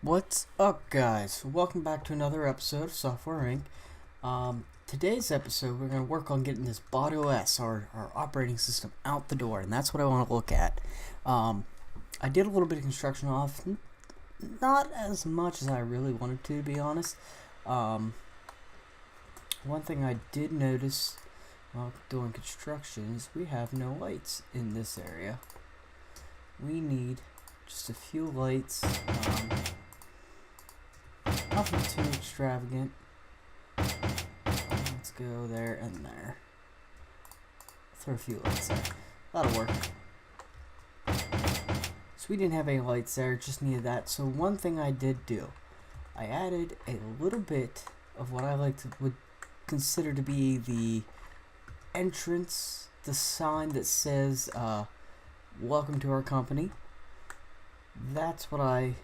What's up, guys? Welcome back to another episode of Software Inc. Today's episode, we're going to work on getting this BotOS, our operating system, out the door, and that's what I want to look at. I did a little bit of construction off, not as much as I really wanted to be honest. One thing I did notice while doing construction is we have no lights in this area. We need just a few lights. Nothing too extravagant. Let's go there and there. Throw a few lights there. That'll work. So we didn't have any lights there, just needed that. So one thing I did do, I added a little bit of what I would consider to be the entrance, the sign that says welcome to our company. That's what I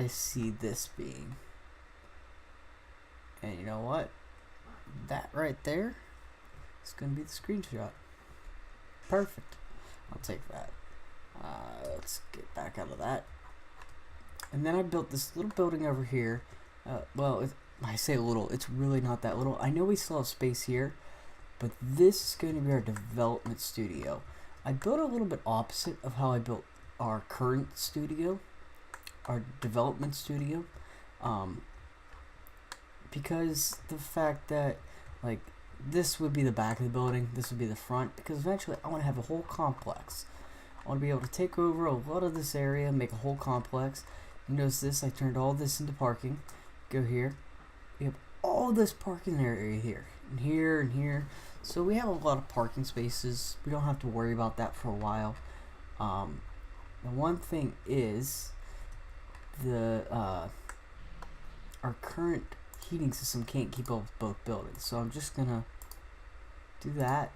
see this being. And you know what? That right there is going to be the screenshot. Perfect. I'll take that. Let's get back out of that. And then I built this little building over here. I say a little, it's really not that little. I know we still have space here, but this is going to be our development studio. I built a little bit opposite of how I built our current studio, our development studio, because the fact that this would be the back of the building, this would be the front, because eventually I want to have a whole complex. I want to be able to take over a lot of this area, make a whole complex. You notice this, I turned all this into parking. Go here, we have all this parking area here, and here, and here. So we have a lot of parking spaces. We don't have to worry about that for a while. The one thing is, our current heating system can't keep up with both buildings, so I'm just gonna do that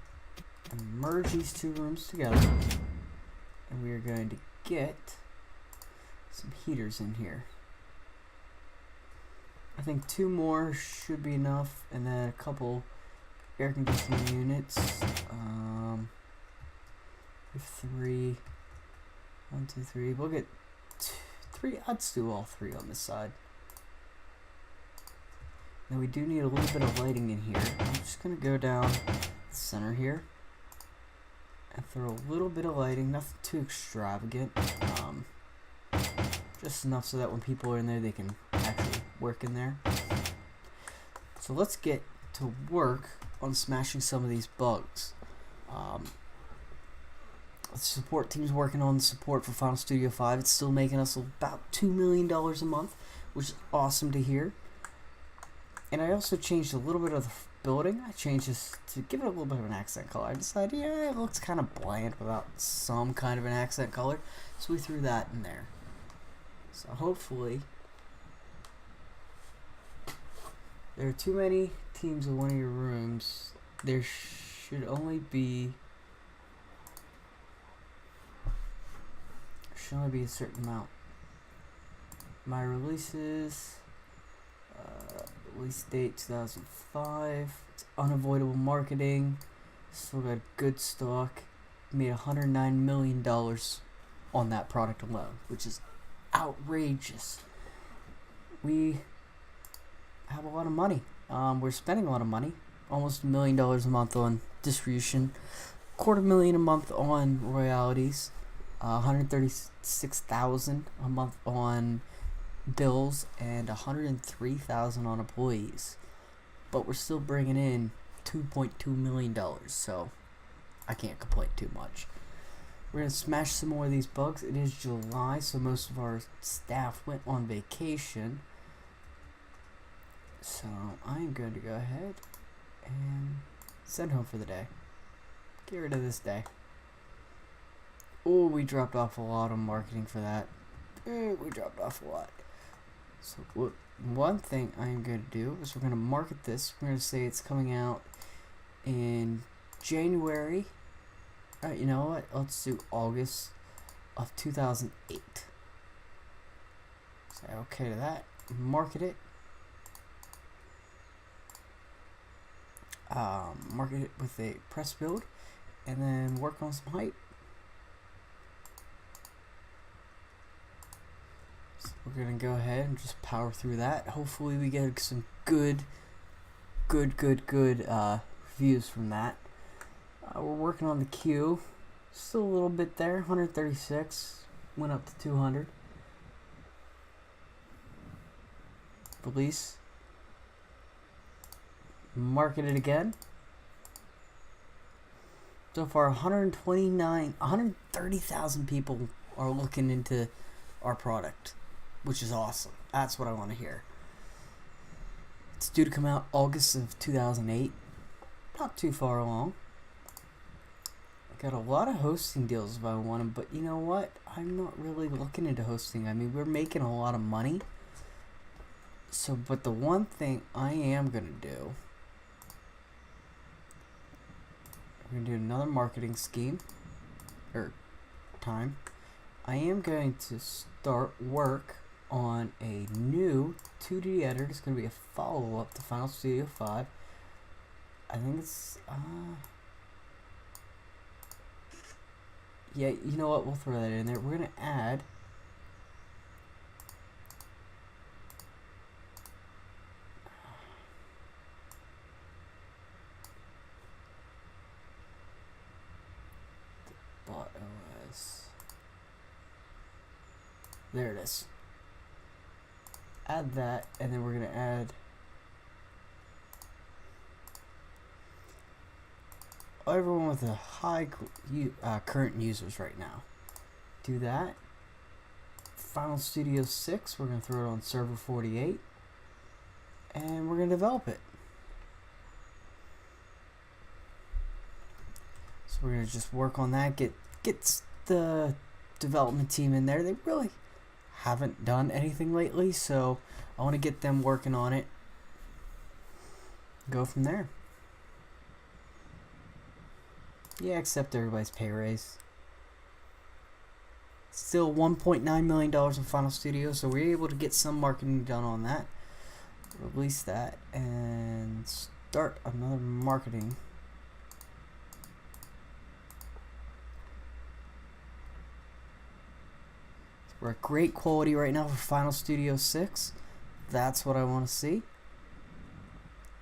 and merge these two rooms together, and we are going to get some heaters in here. I think 2 more should be enough, and then a couple air conditioning units. We have 3. 1, 2, 3. We'll get 3. Let's do all 3 on this side. Now we do need a little bit of lighting in here. I'm just gonna go down the center here and throw a little bit of lighting. Nothing too extravagant. Just enough so that when people are in there, they can actually work in there. So let's get to work on smashing some of these bugs. The support team's working on the support for Final Studio 5. It's still making us about $2 million a month, which is awesome to hear. And I also changed a little bit of the building. I changed this to give it a little bit of an accent color. I decided, yeah, it looks kind of bland without some kind of an accent color. So we threw that in there. So hopefully, there are too many teams in one of your rooms. There should only be a certain amount. My releases, release date 2005. It's unavoidable marketing. Still got good stock. Made $109 million on that product alone, which is outrageous. We have a lot of money. We're spending a lot of money. Almost $1 million a month on distribution. $250,000 a month on royalties. $136,000 a month on bills, and $103,000 on employees. But we're still bringing in $2.2 million, so I can't complain too much. We're gonna smash some more of these bugs. It is July, so most of our staff went on vacation. So I'm going to go ahead and send home for the day. Get rid of this day. Oh, we dropped off a lot on marketing for that. We dropped off a lot. So one thing I'm going to do is we're going to market this. We're going to say it's coming out in January. Alright, you know what? Let's do August of 2008. Say okay to that. Market it. Market it with a press build. And then work on some hype. We're gonna go ahead and just power through that. Hopefully we get some good views from that. We're working on the queue. Still a little bit there. 136 went up to 200. Release. Market it again. So far, 130,000 people are looking into our product, which is awesome. That's what I want to hear. It's due to come out August of 2008. Not too far along. I got a lot of hosting deals if I want them, but you know what? I'm not really looking into hosting. I mean, we're making a lot of money. So, but the one thing I am going to do, we're going to do another marketing scheme, or time. I am going to start work on a new 2D editor. It's going to be a follow-up to Final Studio 5. I think it's, yeah, you know what? We'll throw that in there. We're going to add .os. There it is. Add that, and then we're going to add everyone with a high current users right now. Do that. Final Studio 6, we're going to throw it on server 48, and we're going to develop it. So we're going to just work on that, get the development team in there. They really haven't done anything lately, so I want to get them working on it. Go from there. Yeah, accept everybody's pay raise. Still $1.9 million in Final Studio, so we're able to get some marketing done on that. Release that and start another marketing. We're at great quality right now for Final Studio 6. That's what I want to see.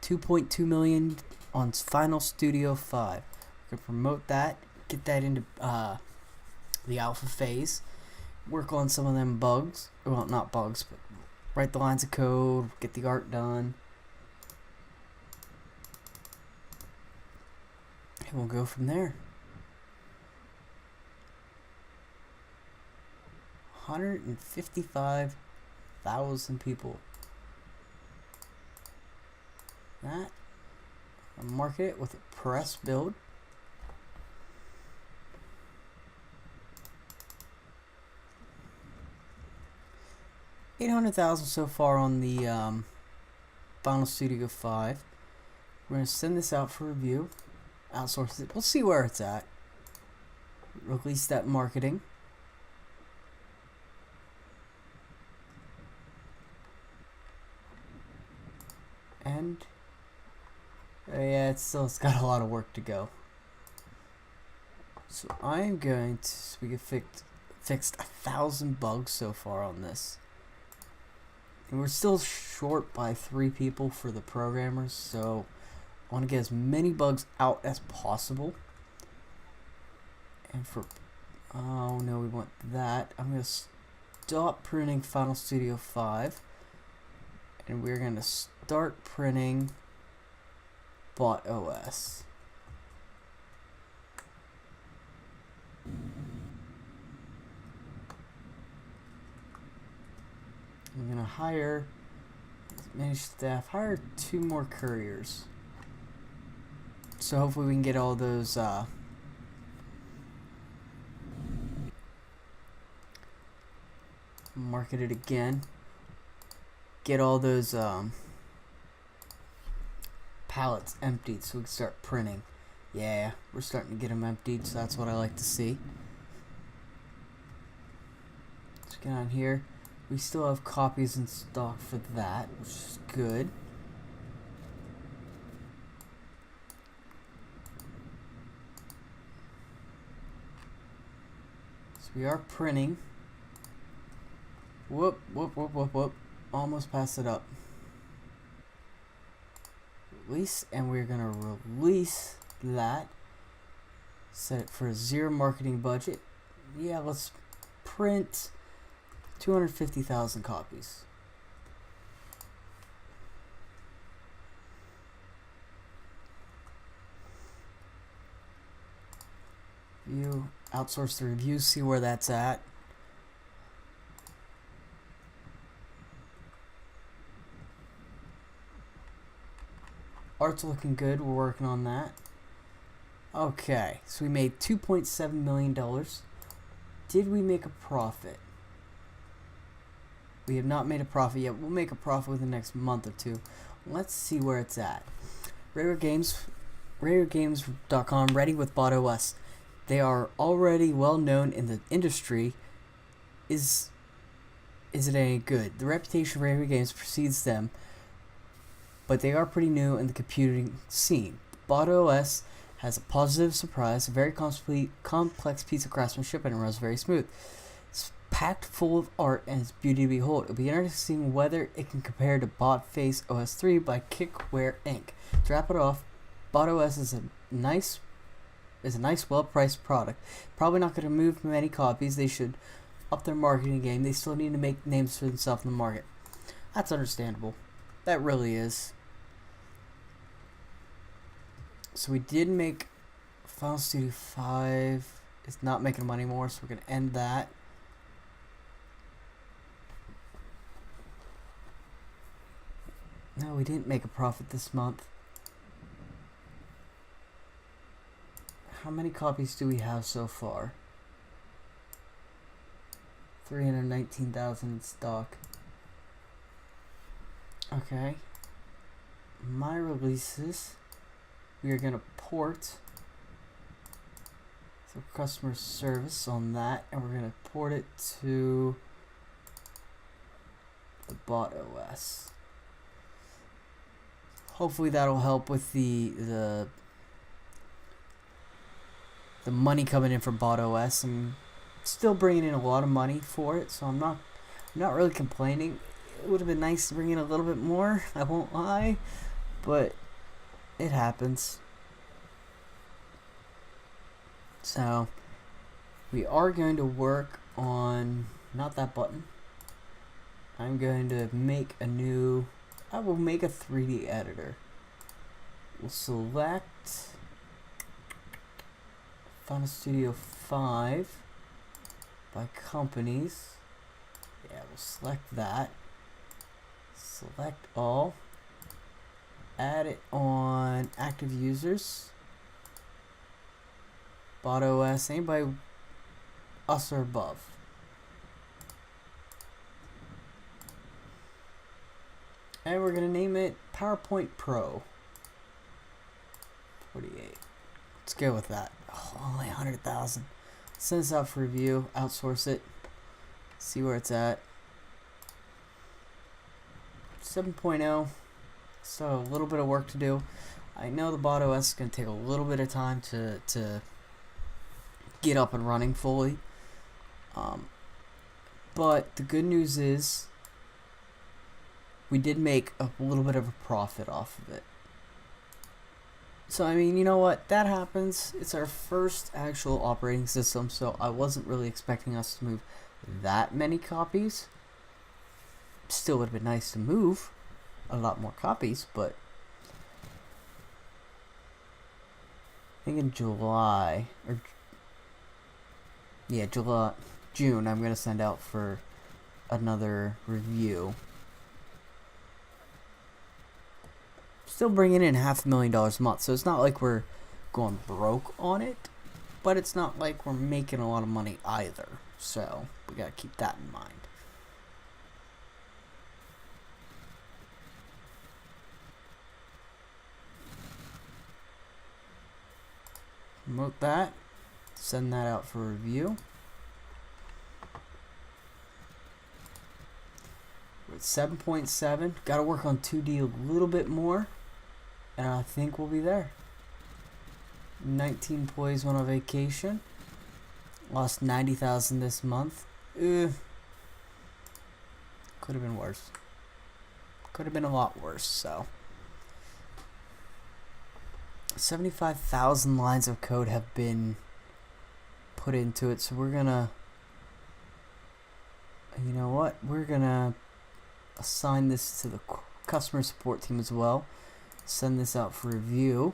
2.2 million on Final Studio 5. We can promote that, get that into the alpha phase, work on some of them bugs. Well, not bugs, but write the lines of code, get the art done. And we'll go from there. 155,000 people. That. I'll market it with a press build. $800,000 so far on the Final Studio 5. We're going to send this out for review. Outsource it. We'll see where it's at. Release that marketing. And yeah, it's got a lot of work to go. So I'm going to, we have fixed 1,000 bugs so far on this. And we're still short by 3 people for the programmers, so I want to get as many bugs out as possible. And for, oh no, we want that. I'm going to stop printing Final Studio 5. And we're going to start printing .os. I'm going to hire, manage staff, hire 2 more couriers. So hopefully we can get all those market it again. Get all those pallets emptied so we can start printing. Yeah, we're starting to get them emptied, so that's what I like to see. Let's get on here. We still have copies in stock for that, which is good. So we are printing. Whoop, whoop, whoop, whoop, whoop. Almost passed it up. Release, and we're gonna release that. Set it for a 0 marketing budget. Yeah, let's print 250,000 copies. View, outsource the reviews, see where that's at. Art's looking good, we're working on that. Okay, so we made $2.7 million. Did we make a profit? We have not made a profit yet. We'll make a profit within the next month or two. Let's see where it's at. RareGames.com, ready with BotOS. They are already well known in the industry. Is it any good? The reputation of Rare Games precedes them, but they are pretty new in the computing scene. BotOS has a positive surprise, a very complex piece of craftsmanship, and it runs very smooth. It's packed full of art and it's beauty to behold. It'll be interesting whether it can compare to BotFace OS 3 by Kickware Inc. To wrap it off, BotOS is a nice, well-priced product. Probably not going to move many copies. They should up their marketing game. They still need to make names for themselves in the market. That's understandable. That really is. So we did make Final Studio 5. It's not making money anymore, so we're going to end that. No, we didn't make a profit this month. How many copies do we have so far? 319,000 in stock. Okay. My releases. We are going to port the customer service on that, and we're going to port it to the BotOS. Hopefully that'll help with the money coming in for BotOS. I'm still bringing in a lot of money for it, so I'm not really complaining. It would have been nice to bring in a little bit more, I won't lie, but it happens. So we are going to work on not that button. I'm going to make a new, I will make a 3D editor. We'll select Final Studio 5 by companies. Yeah, we'll select that. Select all. Add it on active users. BotOS, anybody us or above. And we're gonna name it PowerPoint Pro 48. Let's go with that. Oh, only 100,000. Send this out for review. Outsource it. See where it's at. 7.0. So a little bit of work to do. I know the BotOS is going to take a little bit of time to get up and running fully. But the good news is we did make a little bit of a profit off of it. So I mean, you know what? That happens. It's our first actual operating system, so I wasn't really expecting us to move that many copies. Still would have been nice to move a lot more copies, but I think in July, or yeah, June, I'm going to send out for another review. Still bringing in $500,000 a month, so it's not like we're going broke on it, but it's not like we're making a lot of money either, so we got to keep that in mind. Promote that, send that out for review. We're at 7.7. Got to work on 2D a little bit more, and I think we'll be there. 19 employees went on vacation. Lost 90,000 this month. Could have been worse. Could have been a lot worse, so. 75,000 lines of code have been put into it, so we're gonna, you know what, we're gonna assign this to the customer support team as well. Send this out for review.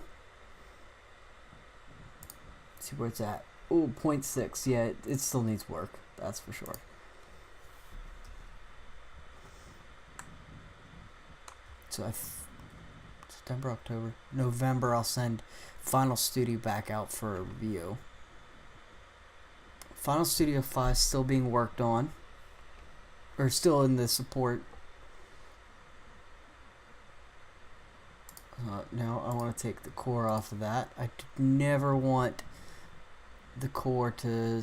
See where it's at. Oh, 0.6. Yeah, it still needs work. That's for sure. So September, October, November, I'll send Final Studio back out for a review. Final Studio 5 still being worked on, or still in the support. Now I want to take the core off of that. I never want the core to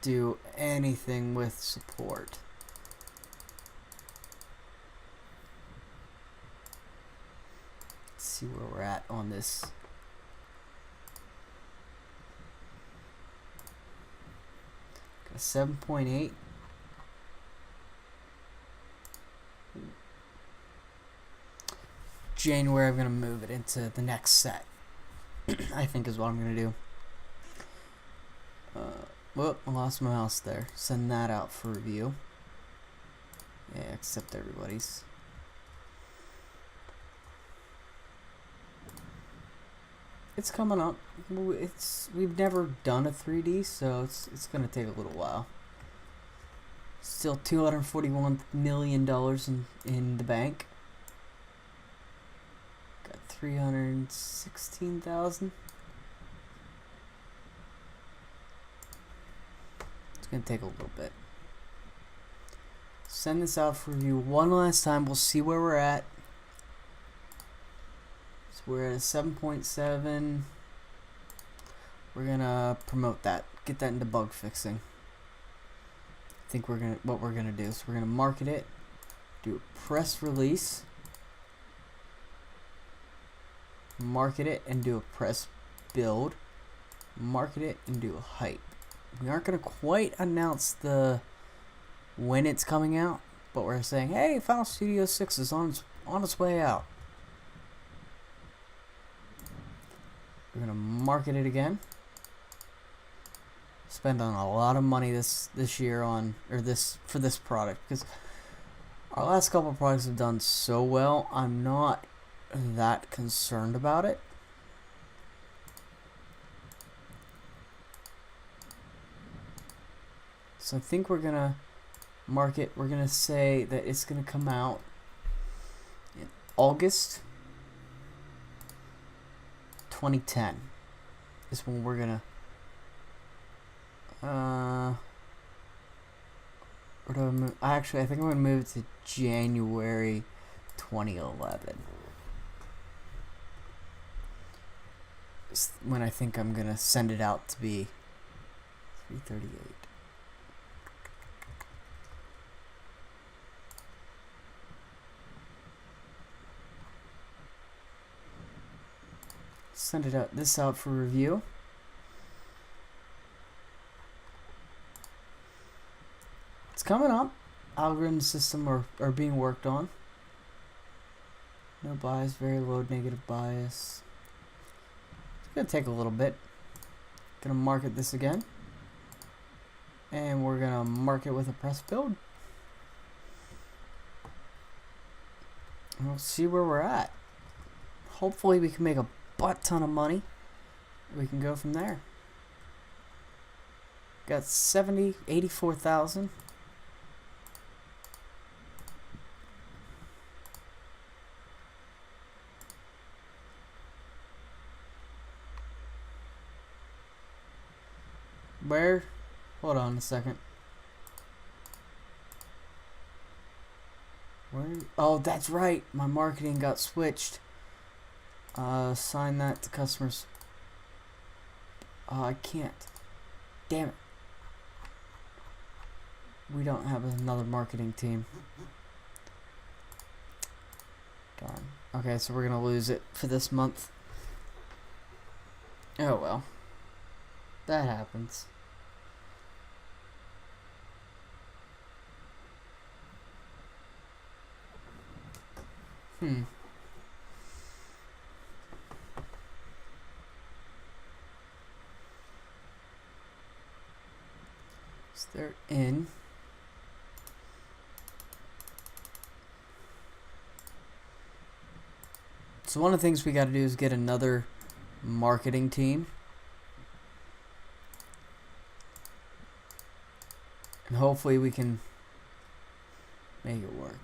do anything with support. Let's see where we're at on this. Got a 7.8. January, I'm going to move it into the next set. I think is what I'm going to do. Whoop, I lost my mouse there. Send that out for review. Yeah, accept everybody's. It's coming up. We've never done a 3D, so it's going to take a little while. Still $241 million in the bank. Got 316,000. It's going to take a little bit. Send this out for review one last time. We'll see where we're at. So we're at a 7.7. We're going to promote that. Get that into bug fixing. I think what we're going to do is we're going to market it. Do a press release. Market it and do a press build. Market it and do a hype. We aren't going to quite announce when it's coming out, but we're saying, hey, Final Studio 6 is on its way out. We're going to market it again. Spend on a lot of money this year for this product, because our last couple of products have done so well. I'm not that concerned about it. So I think we're gonna market. We're gonna say that it's gonna come out in August 2010 is when we're gonna where do I move? Actually, I think I'm gonna move it to January 2011. When I think I'm gonna send it out to be 338. Send this out for review. It's coming up. Algorithm system are being worked on. No bias, very low negative bias. It's gonna take a little bit. Gonna market this again. And we're gonna mark it with a press build. And we'll see where we're at. Hopefully we can make a butt ton of money. We can go from there. Got 84,000. Where? Hold on a second. Where? Oh, that's right. My marketing got switched. Assign that to customers. I can't. Damn it. We don't have another marketing team. Darn. Okay, so we're gonna lose it for this month. Oh well. That happens. So they're in. So one of the things we got to do is get another marketing team. And hopefully we can make it work.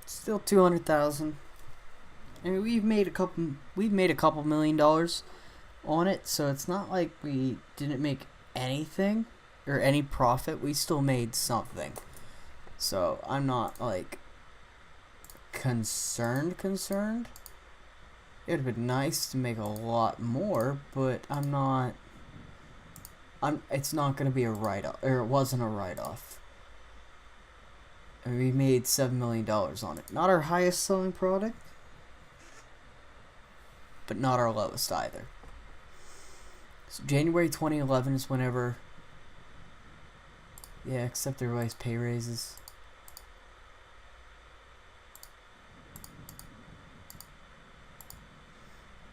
Still 200,000. I mean, we've made a couple $1 million on it, so it's not like we didn't make anything or any profit. We still made something. So I'm not like concerned. It would have been nice to make a lot more, but it's not going to be a write-off, or it wasn't a write-off. And we made $7 million on it. Not our highest selling product, but not our lowest either. So January 2011 is whenever, yeah, except everybody's pay raises.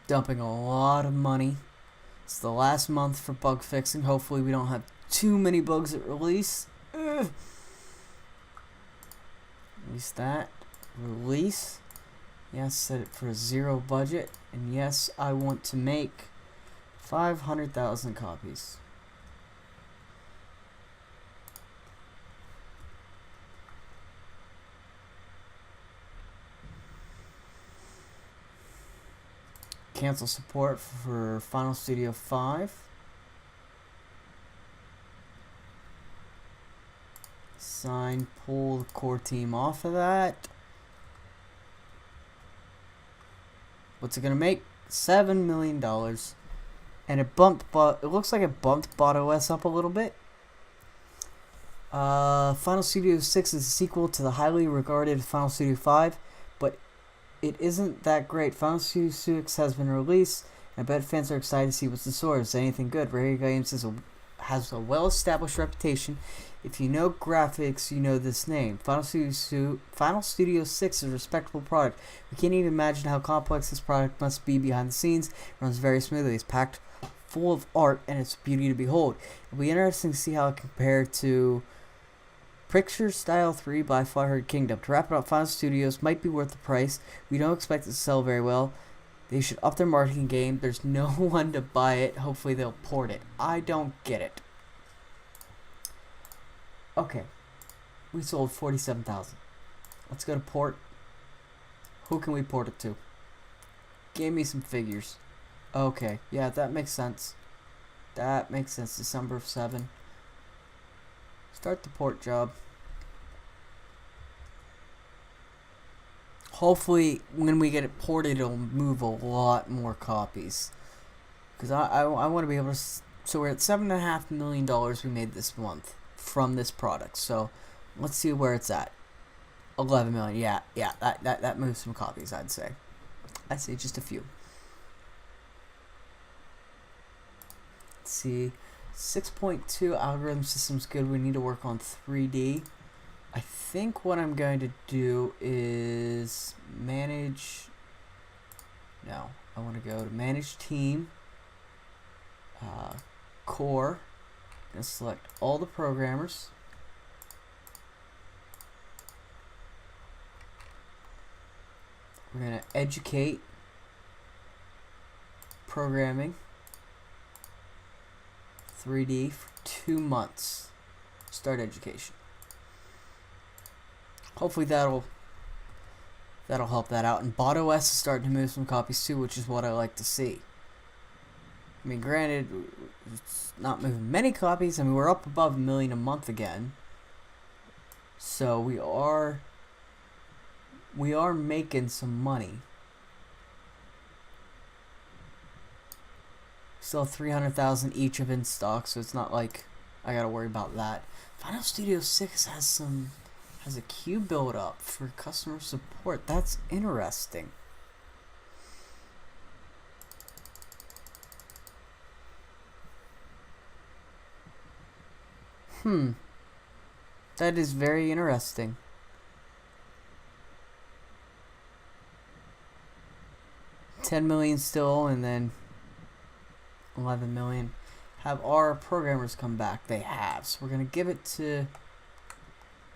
Dumping a lot of money. It's the last month for bug fixing. Hopefully we don't have too many bugs at release. Release that. Release. Yes, set it for a 0 budget. And yes, I want to make 500,000 copies. Cancel support for Final Studio 5. Sign, pull the core team off of that. What's it gonna make? $7 million. And it looks like it bumped BotOS up a little bit. Final Studio 6 is a sequel to the highly regarded Final Studio 5, but it isn't that great. Final Studio 6 has been released, and I bet fans are excited to see what's in store. Is anything good? Rare Games has a well-established reputation. If you know graphics, you know this name. Final Studio 6 is a respectable product. We can't even imagine how complex this product must be behind the scenes. It runs very smoothly. It's packed full of art, and it's beauty to behold. It'll be interesting to see how it compares to Picture Style 3 by Flathead Kingdom. To wrap it up, Final Studios might be worth the price. We don't expect it to sell very well. They should up their marketing game. There's no one to buy it. Hopefully they'll port it. I don't get it. Okay. We sold 47,000. Let's go to port. Who can we port it to? Give me some figures. Okay. Yeah, that makes sense. That makes sense. December of 7. Start the port job. Hopefully, when we get it ported, it'll move a lot more copies. Because I want to be able to... So we're at $7.5 million we made this month from this product. So let's see where it's at. 11 million. Yeah, that moves some copies, I'd say. I'd say just a few. Let's see. 6.2 algorithm system's good. We need to work on 3D. I think what I'm going to do is manage. No, I want to go to manage team, core. I'm going to select all the programmers. We're going to educate programming 3D for 2 months. Start education. Hopefully that'll help that out. And BotOS is starting to move some copies too, which is what I like to see. I mean, granted, it's not moving many copies. I mean, we're up above 1 million a month again. So we are making some money. Still 300,000 each of in stock, so it's not like I gotta worry about that. Final Studio 6 has a queue build up for customer support. That's interesting. That is very interesting. $10 million still, and then 11 million. Have our programmers come back? They have. So we're gonna give it to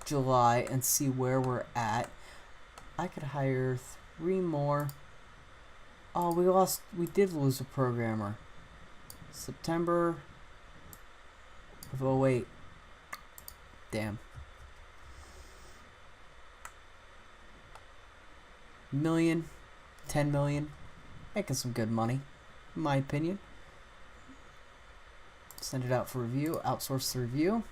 July and see where we're at. I could hire 3 more. Oh, we did lose a programmer. September of 08. Damn. Million, 10 million. Making some good money, in my opinion. Send it out for review. Outsource the review.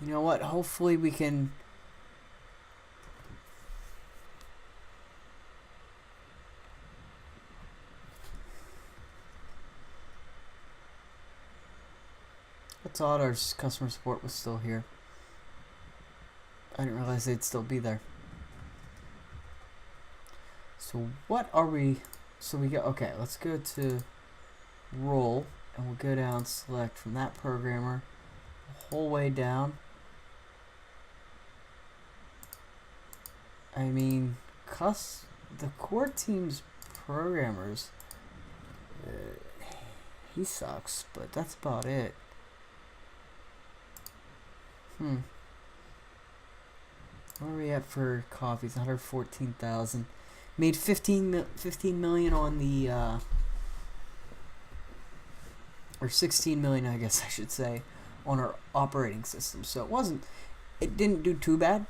You know what? Hopefully we can... I thought our customer support was still here. I didn't realize they'd still be there. So what are we... So we go... Okay, let's go to role. And we'll go down, select from that programmer. The whole way down. I mean, the core team's programmers... he sucks, but that's about it. Where are we at for copies? 114,000. Made 15 million on the or 16 million, I guess I should say, on our operating system. So it didn't do too bad.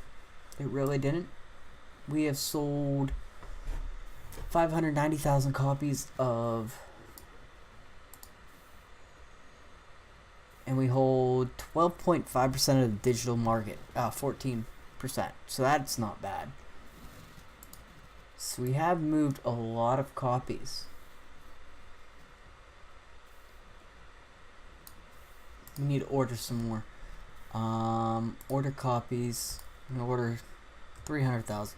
It really didn't. We have sold 590,000 copies of, and we hold 12.5% of the digital market, 14%. So that's not bad. So we have moved a lot of copies. We need to order some more. Order copies. I'm gonna order 300,000.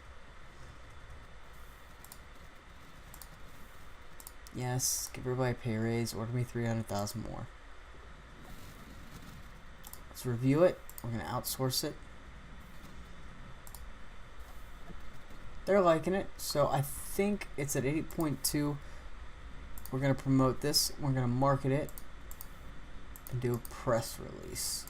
Yes, give everybody a pay raise. Order me 300,000 more. Let's review it. We're gonna outsource it. They're liking it, so I think it's at 8.2. We're gonna promote this. We're gonna market it and do a press release.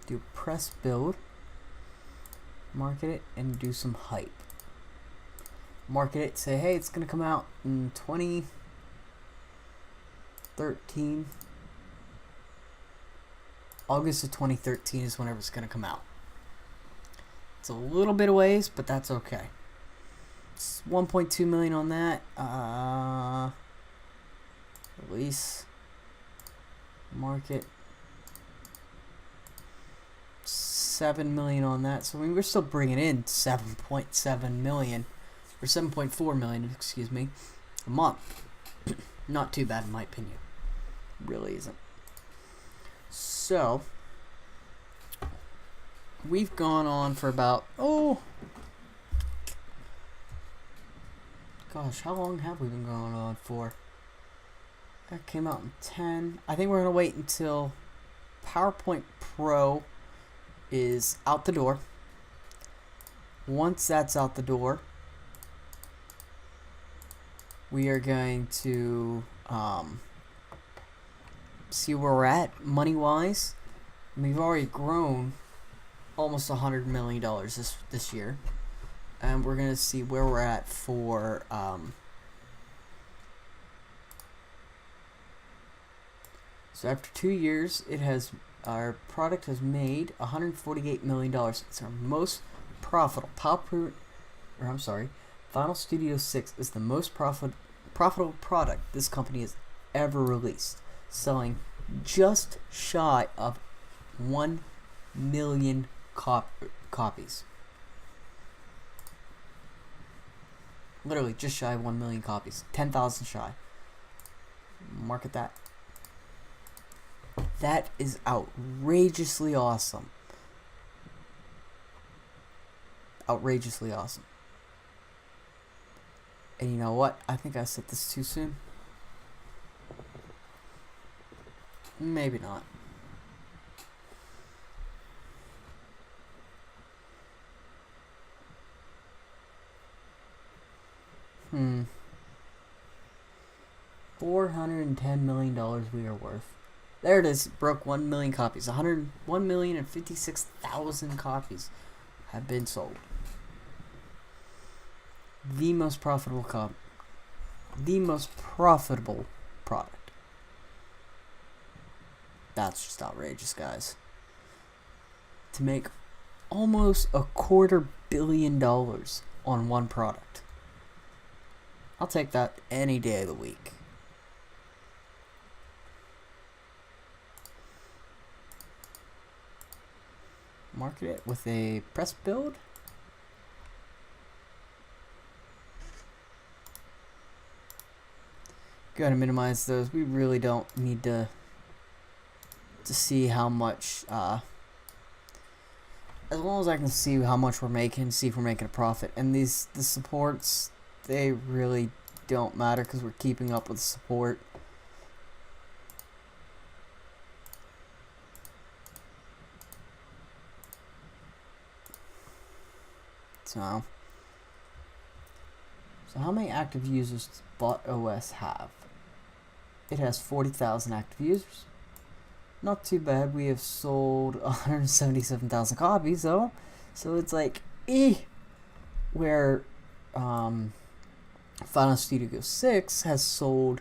Do press build, market it, and do some hype. Market it, say, hey, it's gonna come out in 2013. August of 2013 is whenever it's gonna come out. It's a little bit of ways, but that's okay. It's 1.2 million on that. Release, market, 7 million on that. So I mean, we're still bringing in 7.7 million. Or 7.4 million, excuse me, a month. Not too bad in my opinion. Really isn't. So, we've gone on for about, gosh, how long have we been going on for? That came out in 10. I think we're going to wait until PowerPoint Pro is out the door. Once that's out the door, we are going to see where we're at money-wise. We've already grown almost $100 million this year, and we're gonna see where we're at for so after 2 years, our product has made $148 million. It's our most profitable. Final Studio 6 is the most profitable product this company has ever released, selling just shy of 1 million copies. Literally just shy of 1 million copies. 10,000 shy. Market that. That is outrageously awesome. Outrageously awesome. And you know what? I think I said this too soon. Maybe not. $410 million we are worth. There it is. Broke 1 million copies. 1,056,000 copies have been sold. The most profitable product. That's just outrageous, guys. To make almost $250 million on one product. I'll take that any day of the week. Market it with a press build. Gotta minimize those. We really don't need to see how much, as long as I can see how much we're making, see if we're making a profit. And the supports, they really don't matter because we're keeping up with the support. So how many active users does BotOS have? It has 40,000 active users. Not too bad. We have sold 177,000 copies though. So it's like, where Final Studio 6 has sold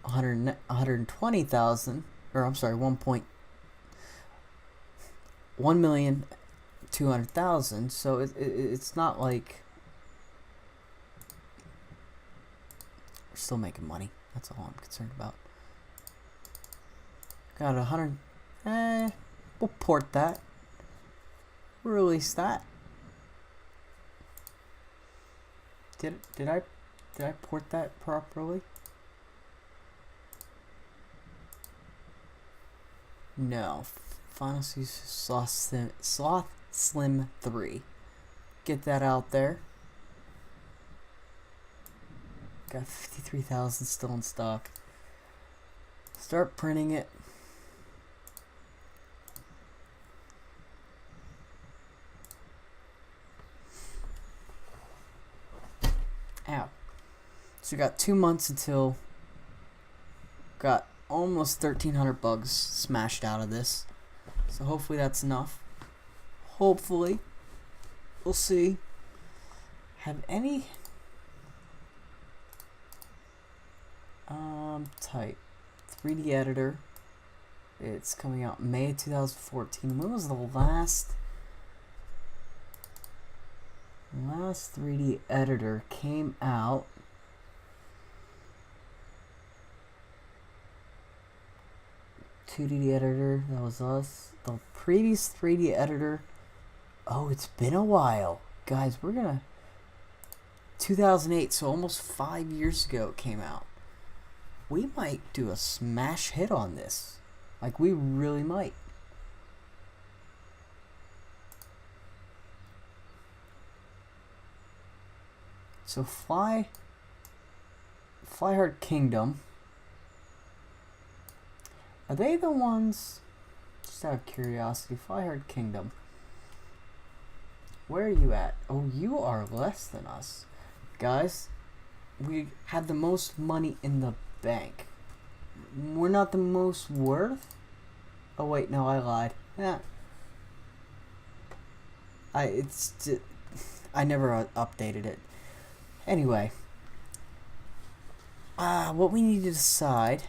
120,000, or I'm sorry, 1,200,000. So it's not like we're still making money. That's all I'm concerned about. Got 100. We'll port that. Release that. Did I port that properly? No. Final Season Sloth Slim 3. Get that out there. Got 53,000 still in stock. Start printing it. Ow. So we got 2 months until got almost 1,300 bugs smashed out of this. So hopefully that's enough. Hopefully. We'll see. Have any type 3D editor. It's coming out May 2014. When was the last 3D editor came out? .2D editor, that was us. The previous 3D editor, oh, it's been a while. Guys, we're gonna 2008, so almost 5 years ago it came out. We might do a smash hit on this. Like, we really might. So Fly Hard Kingdom, are they the ones, just out of curiosity, Fly Hard Kingdom, where are you at? Oh, you are less than us. Guys, we have the most money in the bank. We're not the most worth? Oh wait, no, I lied. Yeah. I never updated it. Anyway, what we need to decide.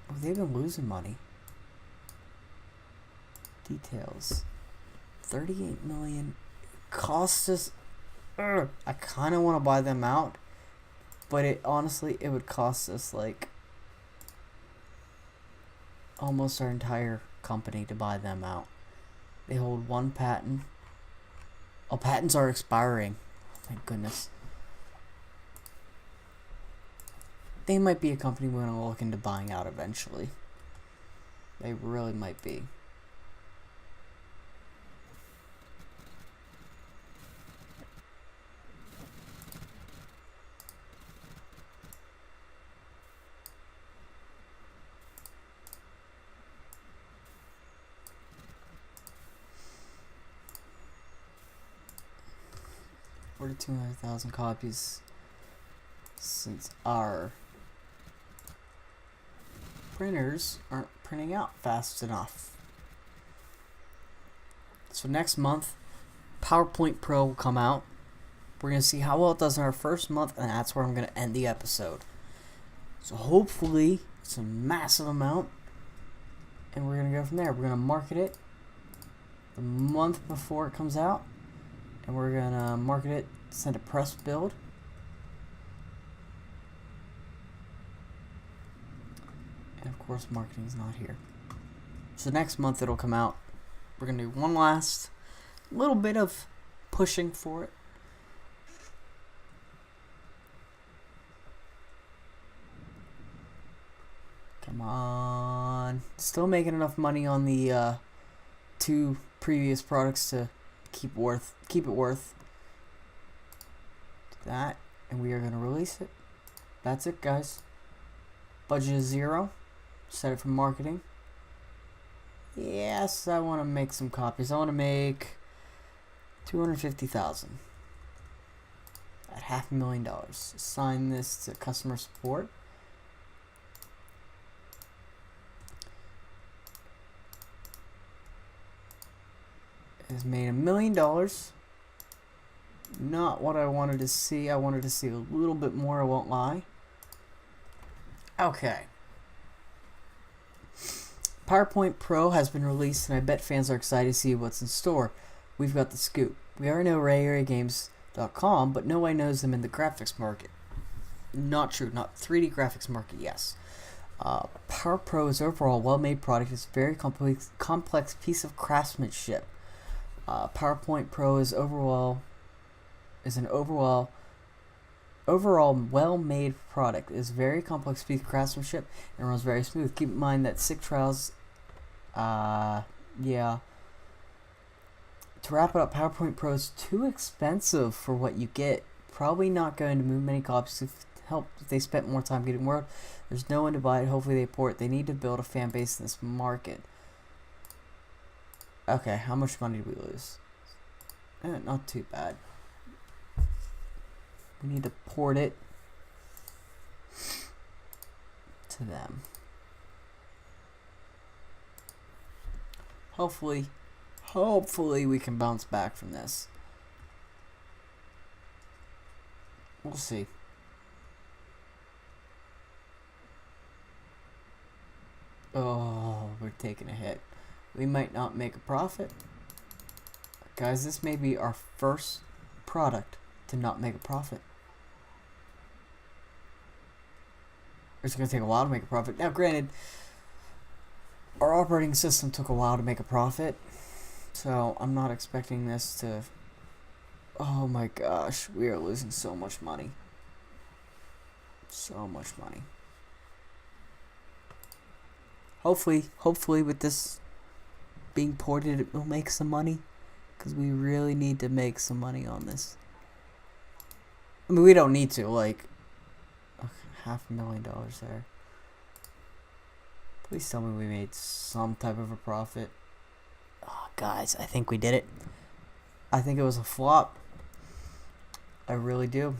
Oh, they've been losing money. Details. 38 million. Cost us. I kind of want to buy them out, but it honestly, it would cost us like almost our entire company to buy them out. They hold 1 patent. Oh, patents are expiring. Thank goodness. they might be a company we're gonna look into buying out eventually. They really might be. Order 200,000 copies since our printers aren't printing out fast enough. So next month, PowerPoint Pro will come out. We're going to see how well it does in our first month, and that's where I'm going to end the episode. So hopefully it's a massive amount, and we're going to go from there. We're going to market it the month before it comes out, and we're going to market it, send a press build. And of course, marketing is not here. So next month it'll come out. We're going to do one last little bit of pushing for it. Come on. Still making enough money on the 2 previous products to keep it worth that, and we are going to release it. That's it, guys. Budget is 0. Set it for marketing. Yes, I want to make some copies. I want to make 250,000 at $500,000. Assign this to customer support. It has made $1 million. Not what I wanted to see. I wanted to see a little bit more, I won't lie. Okay. PowerPoint Pro has been released, and I bet fans are excited to see what's in store. We've got the scoop. We already know RayAreaGames.com, but nobody knows them in the graphics market. Not true. Not 3D graphics market, yes. Power Pro is overall well-made product. It's a very complex piece of craftsmanship. PowerPoint Pro is an overall well-made product. It's a very complex piece of craftsmanship and runs very smooth. Keep in mind that SIG trials, yeah. To wrap it up, PowerPoint Pro is too expensive for what you get. Probably not going to move many copies to help if they spent more time getting word. There's no one to buy it. Hopefully they port. They need to build a fan base in this market. Okay, how much money did we lose? Not too bad. We need to port it to them. Hopefully we can bounce back from this. We'll see. Oh, we're taking a hit. We might not make a profit. Guys, this may be our first product to not make a profit. It's going to take a while to make a profit. Now, granted, our operating system took a while to make a profit, so I'm not expecting this to... Oh my gosh, we are losing so much money. So much money. Hopefully with this being ported, it will make some money, because we really need to make some money on this. I mean, we don't need to, like, $500,000 there. Please tell me we made some type of a profit. Oh, guys, I think we did it. I think it was a flop. I really do.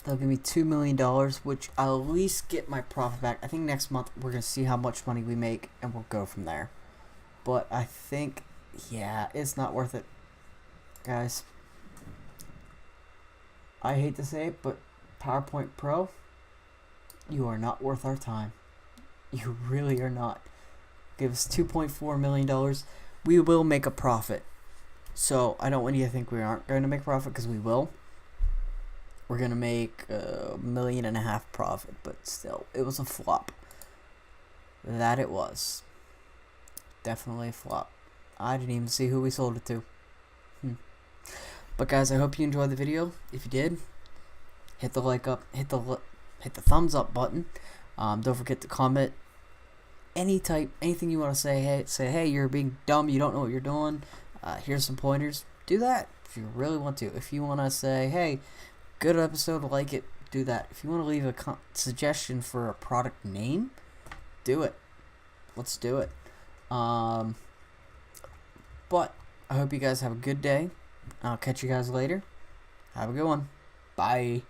They'll give me $2 million, which I'll at least get my profit back. I think next month we're going to see how much money we make, and we'll go from there. But I think, yeah, it's not worth it, guys. I hate to say it, but PowerPoint Pro, you are not worth our time. You really are not. Give us $2.4 million. We will make a profit. So I don't want you to think we aren't going to make a profit, because we will. We're going to make $1.5 million profit, but still, it was a flop. That it was. Definitely a flop. I didn't even see who we sold it to. But guys, I hope you enjoyed the video. If you did, hit the like up, hit the thumbs up button. Don't forget to comment anything you want to say. Hey, you're being dumb, you don't know what you're doing. Here's some pointers. Do that if you really want to. If you want to say, hey, good episode, like it, do that. If you want to leave a suggestion for a product name, do it. Let's do it. But I hope you guys have a good day. I'll catch you guys later. Have a good one. Bye.